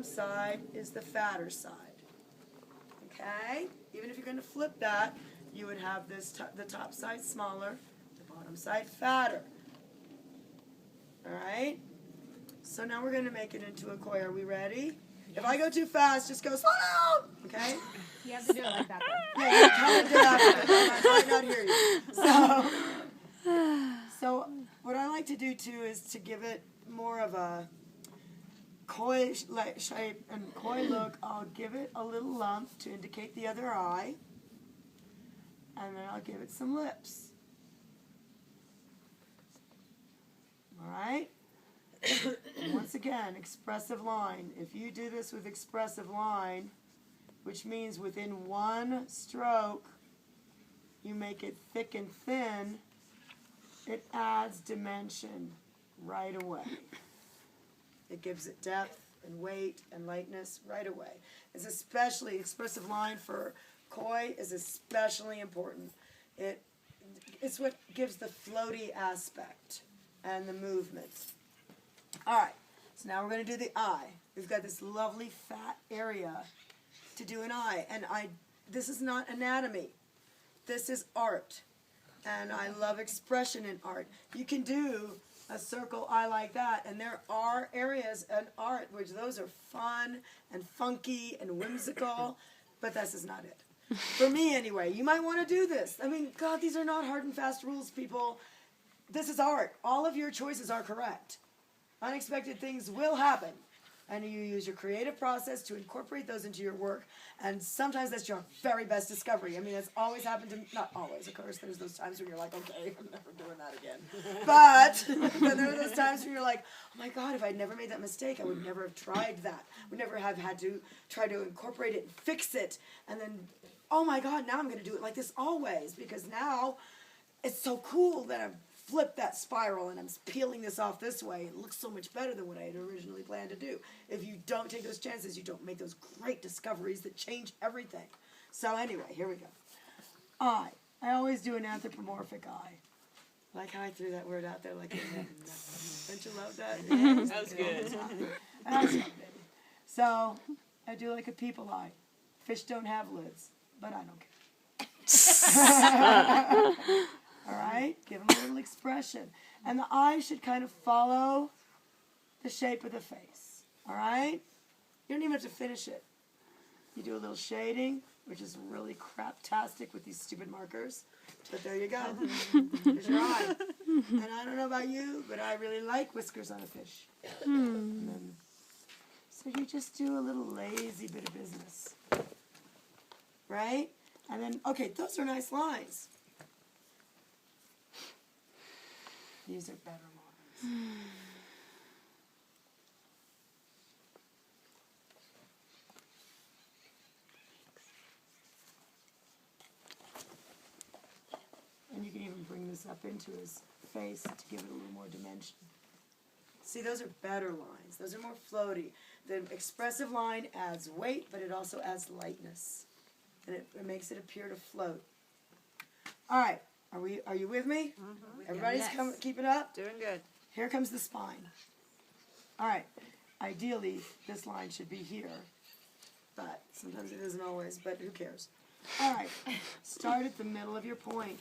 bottom side is the fatter side. Okay? Even if you're going to flip that, you would have this the top side smaller, the bottom side fatter. All right? So now we're going to make it into a koi. Are we ready? If I go too fast, just go slow down. Okay? You have to do it like that, though. Yeah, you kind of did that. I might not hear you. So what I like to do too is to give it more of a koi shape and koi look. I'll give it a little lump to indicate the other eye, and then I'll give it some lips. All right? Once again, expressive line. If you do this with expressive line, which means within one stroke, you make it thick and thin, it adds dimension right away. It gives it depth and weight and lightness right away. It's especially, expressive line for koi is especially important. It's what gives the floaty aspect and the movement. All right, so now we're going to do the eye. We've got this lovely fat area to do an eye. And this is not anatomy. This is art. And I love expression in art. You can do a circle eye like that, and there are areas in art which those are fun and funky and whimsical, but this is not it. For me, anyway, you might want to do this. I mean, God, these are not hard and fast rules, people. This is art. All of your choices are correct. Unexpected things will happen. And you use your creative process to incorporate those into your work. And sometimes that's your very best discovery. I mean, it's always happened to me. Not always, of course. There's those times when you're like, okay, I'm never doing that again. But there are those times when you're like, oh my God, if I'd never made that mistake, I would never have tried that. Would never have had to try to incorporate it and fix it. And then, oh my God, now I'm going to do it like this always. Because now it's so cool that I'm flip that spiral and I'm peeling this off this way. It looks so much better than what I had originally planned to do. If you don't take those chances, you don't make those great discoveries that change everything. So anyway, here we go. Eye. I always do an anthropomorphic eye. Like how I threw that word out there like don't you love that? Yeah, that was good. That's baby. So I do like a people eye. Fish don't have lids, but I don't care. All right? Give them a little expression. And the eyes should kind of follow the shape of the face. All right? You don't even have to finish it. You do a little shading, which is really craptastic with these stupid markers. But there you go. There's your eye. And I don't know about you, but I really like whiskers on a fish. And then, so you just do a little lazy bit of business. Right? And then, okay, those are nice lines. These are better lines. And you can even bring this up into his face to give it a little more dimension. See, those are better lines. Those are more floaty. The expressive line adds weight, but it also adds lightness. And it makes it appear to float. All right. Are you with me? Mm-hmm. Everybody's keeping up? Doing good. Here comes the spine. All right. Ideally, this line should be here. But sometimes it isn't always, but who cares? All right. Start at the middle of your point.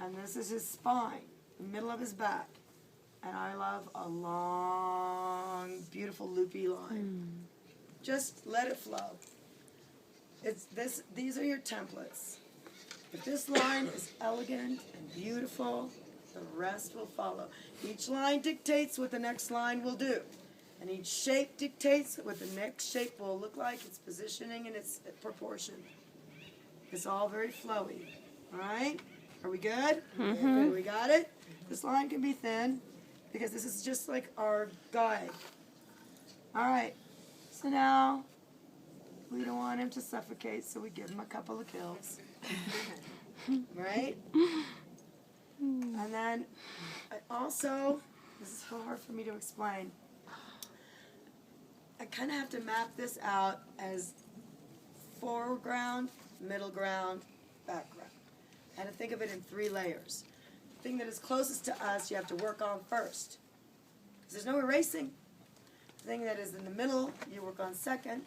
And this is his spine, the middle of his back. And I love a long, beautiful loopy line. Just let it flow. These are your templates. If this line is elegant and beautiful, the rest will follow. Each line dictates what the next line will do. And each shape dictates what the next shape will look like, its positioning and its proportion. It's all very flowy. All right? Are we good? Mm-hmm. We got it? This line can be thin because this is just like our guide. All right. So now we don't want him to suffocate, so we give him a couple of kills. Right? And then I also, this is so hard for me to explain, I kind of have to map this out as foreground, middle ground, background. And to think of it in 3 layers. The thing that is closest to us you have to work on first. Because there's no erasing. The thing that is in the middle, you work on second.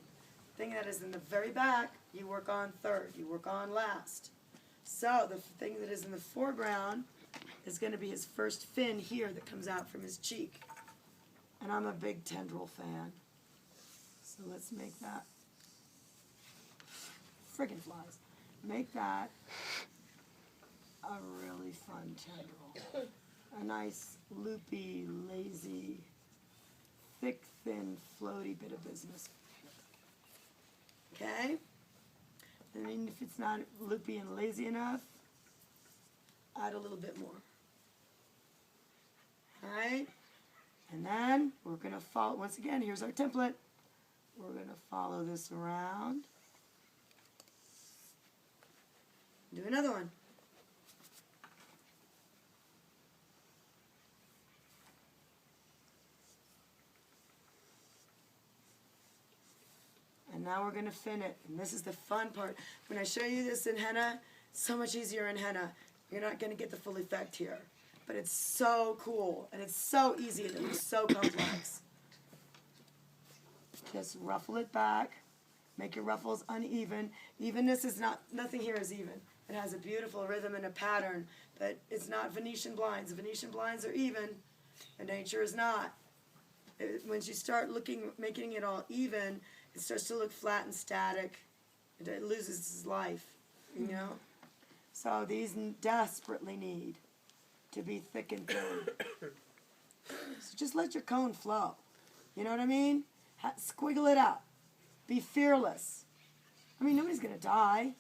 The thing that is in the very back, you work on third. You work on last. So the thing that is in the foreground is going to be his first fin here that comes out from his cheek. And I'm a big tendril fan. So let's make that. Friggin' flies. Make that a really fun tendril. A nice, loopy, lazy, thick, thin, floaty bit of business. Okay? And then if it's not loopy and lazy enough, add a little bit more. Alright? And then we're going to follow, once again, here's our template. We're going to follow this around. Do another one. And now we're going to fin it. And this is the fun part. When I show you this in henna, it's so much easier in henna. You're not going to get the full effect here. But it's so cool. And it's so easy. And it's so complex. Just ruffle it back. Make your ruffles uneven. Evenness is not, nothing here is even. It has a beautiful rhythm and a pattern. But it's not Venetian blinds. Venetian blinds are even. And nature is not. Once you start making it all even, it starts to look flat and static. It loses its life, you know? So these desperately need to be thick and thin. So just let your cone flow. You know what I mean? Squiggle it out. Be fearless. I mean, nobody's going to die.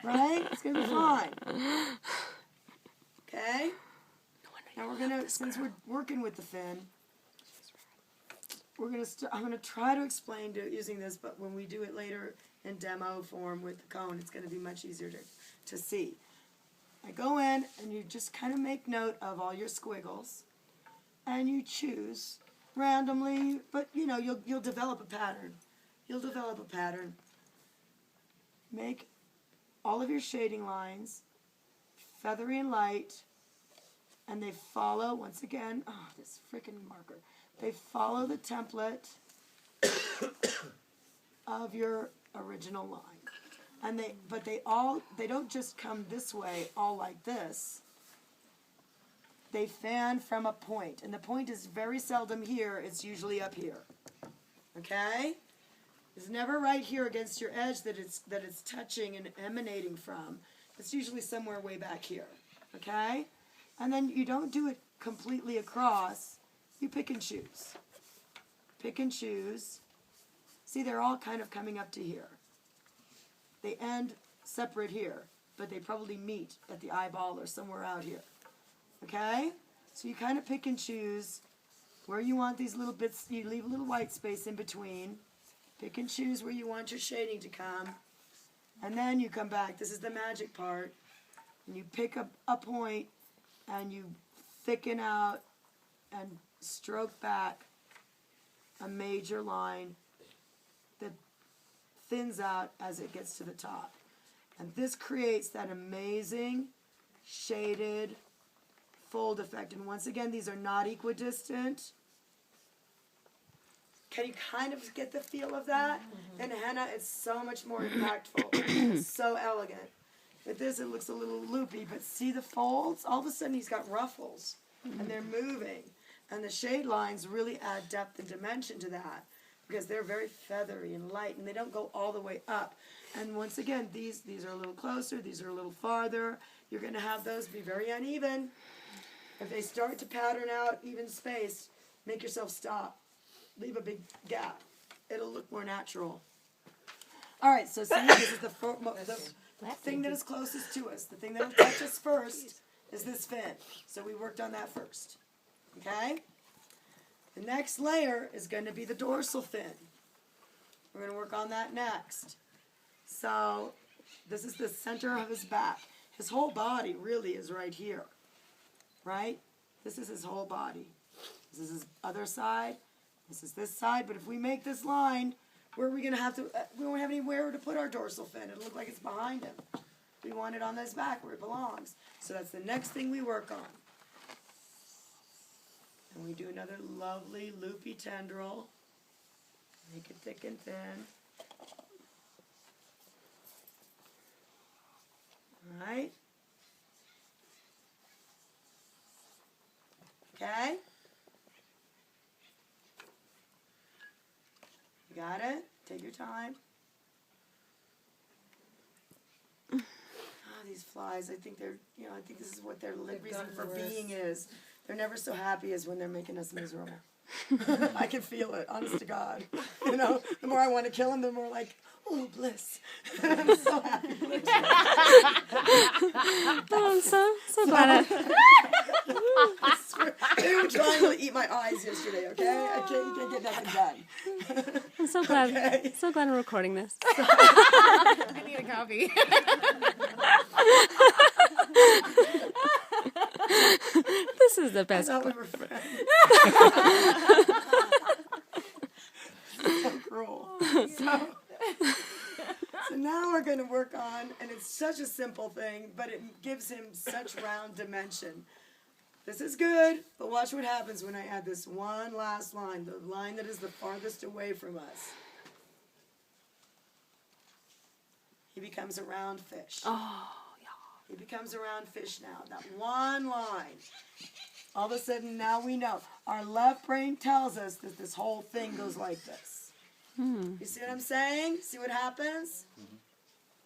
Right? It's going to be fine. Okay? Now we're going to, since we're working with the fin, we're going to I'm going to try to explain using this, but when we do it later in demo form with the cone, it's going to be much easier to see. I go in and you just kind of make note of all your squiggles, and you choose randomly, but you know you'll develop a pattern. You'll develop a pattern. Make all of your shading lines feathery and light, and they follow once again. Oh, this freaking marker. They follow the template of your original line. And they don't just come this way all like this. They fan from a point, and the point is very seldom here, it's usually up here. Okay? It's never right here against your edge that it's touching and emanating from. It's usually somewhere way back here. Okay? And then you don't do it completely across. You pick and choose. Pick and choose. See, they're all kind of coming up to here. They end separate here, but they probably meet at the eyeball or somewhere out here. Okay? So you kind of pick and choose where you want these little bits. You leave a little white space in between. Pick and choose where you want your shading to come. And then you come back. This is the magic part. And you pick up a point and you thicken out and stroke back a major line that thins out as it gets to the top. And this creates that amazing shaded fold effect. And once again, these are not equidistant. Can you kind of get the feel of that? In henna, it's so much more impactful. It's so elegant. With this, it looks a little loopy, but see the folds? All of a sudden, he's got ruffles, and they're moving. And the shade lines really add depth and dimension to that because they're very feathery and light, and they don't go all the way up. And once again, these are a little closer, these are a little farther. You're going to have those be very uneven. If they start to pattern out even space, make yourself stop. Leave a big gap. It'll look more natural. All right, so see, this is the thing that is closest to us. The thing that will touch us first is this fin. So we worked on that first. Okay? The next layer is going to be the dorsal fin. We're going to work on that next. So this is the center of his back. His whole body really is right here. Right? This is his whole body. This is his other side. This is this side. But if we make this line, where are we going to have to, we won't have anywhere to put our dorsal fin. It'll look like it's behind him. We want it on his back where it belongs. So that's the next thing we work on. And we do another lovely loopy tendril. Make it thick and thin. All right. Okay. You got it? Take your time. Oh, these flies, I think they're, I think this is what their reason for being is. They're never so happy as when they're making us miserable. I can feel it, honest to God. The more I want to kill them, the more like, oh, bliss. I'm so happy. Oh, I'm so glad. I swear, they were trying to eat my eyes yesterday, okay? You can't get nothing done. I'm so glad. Okay. So glad we're recording this. I need a copy. This is the I best. thought we were friends. So cruel. So now we're going to work on, and it's such a simple thing, but it gives him such round dimension. This is good, but watch what happens when I add this one last line, the line that is the farthest away from us. He becomes a round fish. Oh, yeah. He becomes a round fish now. That one line. All of a sudden, now we know. Our left brain tells us that this whole thing goes like this. You see what I'm saying? See what happens?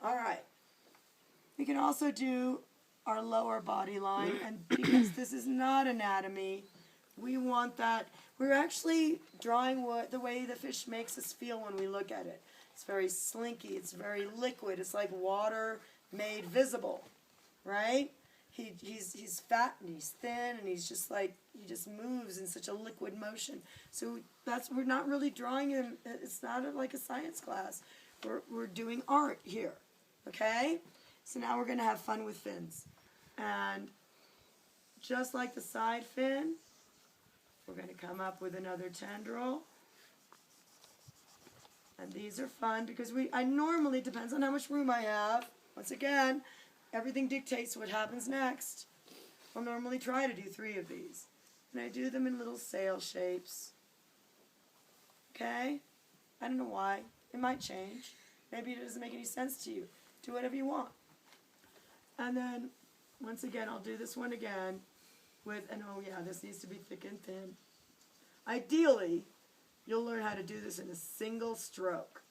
All right. We can also do our lower body line, and because this is not anatomy, we want that. We're actually drawing the way the fish makes us feel when we look at it. It's very slinky. It's very liquid. It's like water made visible, right? He's fat and he's thin and he's just like, he just moves in such a liquid motion. So we're not really drawing him. It's not like a science class. We're doing art here, okay? So now we're going to have fun with fins. And just like the side fin, we're going to come up with another tendril. And these are fun because I normally, depends on how much room I have. Once again, everything dictates what happens next. I'll normally try to do 3 of these. And I do them in little sail shapes. Okay? I don't know why. It might change. Maybe it doesn't make any sense to you. Do whatever you want. And then, once again, I'll do this one again and oh yeah, this needs to be thick and thin. Ideally, you'll learn how to do this in a single stroke.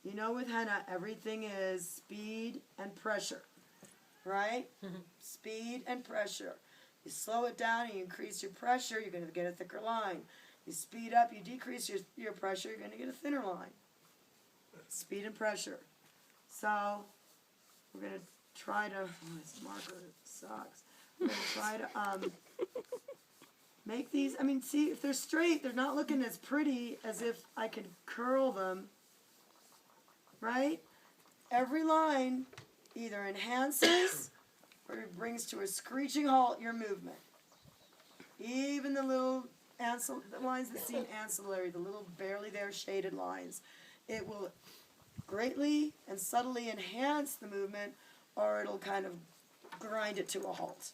With henna, everything is speed and pressure, right? Speed and pressure. You slow it down and you increase your pressure, you're going to get a thicker line. You speed up, you decrease your pressure, you're going to get a thinner line. Speed and pressure. So, we're going to try to, this marker sucks. We're going to try to make these, see, if they're straight, they're not looking as pretty as if I could curl them, right? Every line either enhances or brings to a screeching halt your movement. Even the little the lines that seem ancillary, the little barely there shaded lines, it will greatly and subtly enhance the movement, or it'll kind of grind it to a halt.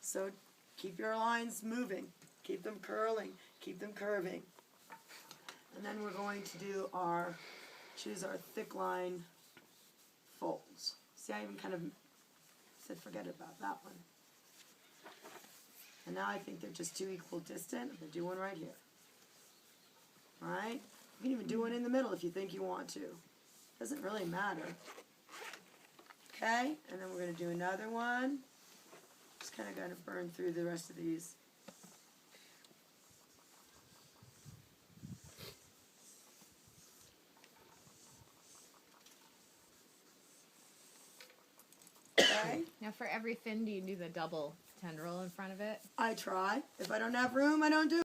So keep your lines moving, keep them curling, keep them curving. And then we're going to do choose our thick line folds. See, I even kind of said forget about that one. And now I think they're just too equal distant. I'm going to do one right here. Alright? You can even do one in the middle if you think you want to. Doesn't really matter. Okay? And then we're going to do another one. Just kind of going to burn through the rest of these. Okay? Now for every fin, do you do the double tendril in front of it? I try. If I don't have room, I don't do it.